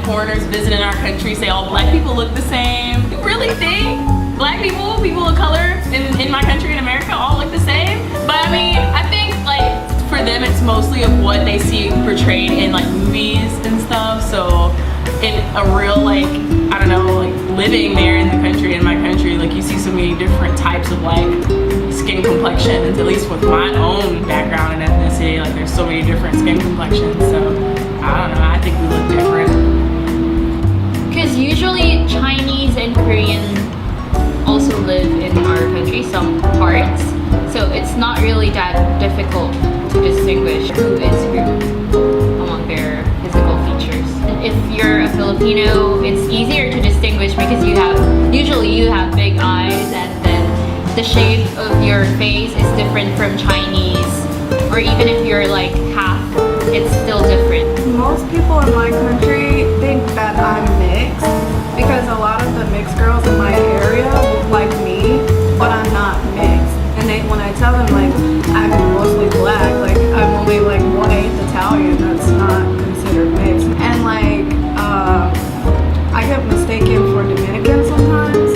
foreigners visiting our country say all black people look the same. You really think black people, people of color in my country in America all look the same? But I mean, I think like for them it's mostly of what they see portrayed in like movies and stuff. So in a real like, I don't know, like living there in the country, in my country, like you see so many different types of like skin complexions, at least with my own background and ethnicity, like there's so many different skin complexions. So I don't know, I think we look different. Because usually Chinese and Korean also live in our country, some parts. So it's not really that difficult to distinguish who is who among their physical features. If you're a Filipino, it's easier to distinguish because usually you have big eyes, and then the shape of your face is different from Chinese. Or even if you're like half, it's still different. Most people in my country think that I'm mixed because a lot of the mixed girls in my area look like me, but I'm not mixed. And when I tell them like I'm mostly black, like I'm only like 1/8 Italian, that's not considered mixed. And like I get mistaken for Dominican sometimes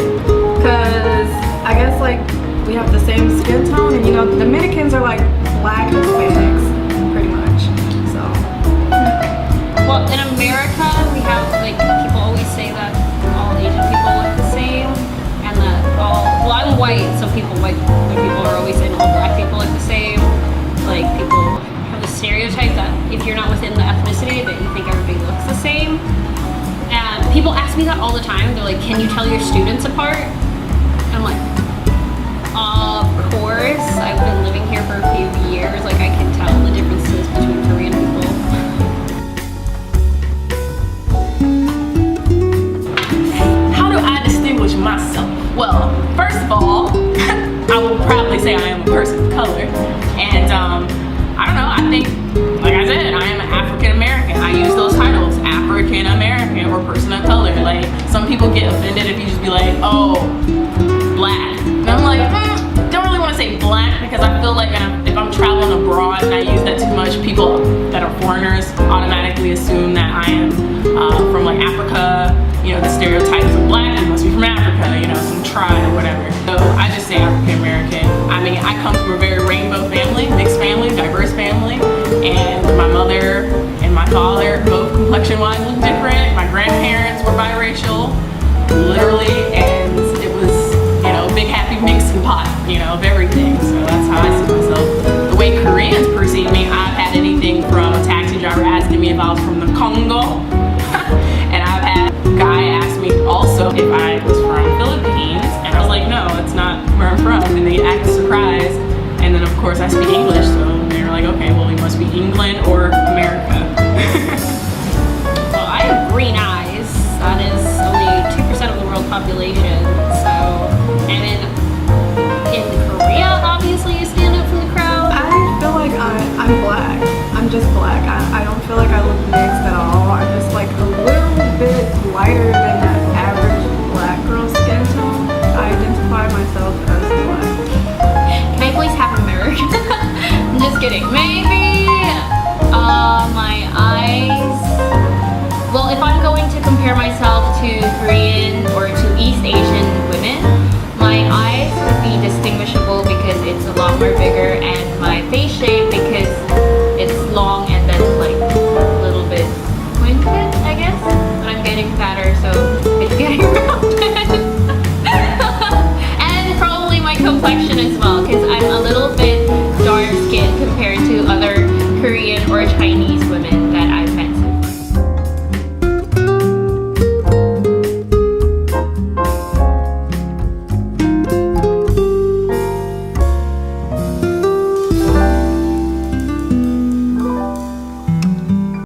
because I guess like we have the same skin tone, and you know Dominicans are like black Hispanics pretty much. So well, in America we have like people always say that all Asian people look the same, and that I'm white, so white people are always saying all black people look the same. Like people have the stereotype that if you're not within the ethnicity that you think everybody looks the same. And people ask me that all the time. They're like, can you tell your students apart? I'm like, of course. I've been living here for a few years. Like I can tell the differences between Korean people. How do I distinguish myself? Well, first of all, I will proudly say I am a person of color. And I don't know, I think, like I said, I am an African American. I use those titles, African American or person of color. Like some people get offended if you just be like, oh, black. And I'm like, don't really want to say black because I feel like if I'm traveling abroad and I use that too much, people that are foreigners automatically assume that I am from like Africa. You know, the stereotypes of black, you must be from Africa, you know, some tribe or whatever. So I just say African American. I mean, I come from a very rainbow family, mixed family, diverse family, and my mother and my father, both complexion-wise, look different. My grandparents were biracial, literally, and it was, you know, a big happy mixing pot, you know, of everything. So that's how I see myself. The way Koreans perceive me, I've had anything from a taxi driver asking me if I was from the Congo, and I've had a guy ask me also if I was from Philippines, and I was like, no, it's not where I'm from, and they act surprised. And then of course I speak English, so they were like, okay, well we must be England or America. Well, I have green eyes. That is only 2% of the world population. So, and in Korea, obviously you stand out from the crowd. I feel like I'm black. I'm just black. I don't feel like I look mixed at all. I'm just like a little bit lighter than that average black girl skin tone. I identify myself as black. Can I please have American? I'm just kidding. Maybe my eyes. Well, if I'm going to compare myself to Korean or to East Asian women, my eyes would be distinguishable because it's a lot more bigger, and my face shape because it's long and then like a little bit pointed, I guess. But I'm getting fatter, so it's getting rounded. And probably my complexion as well, because I'm a little bit dark skinned compared to other Korean or Chinese women.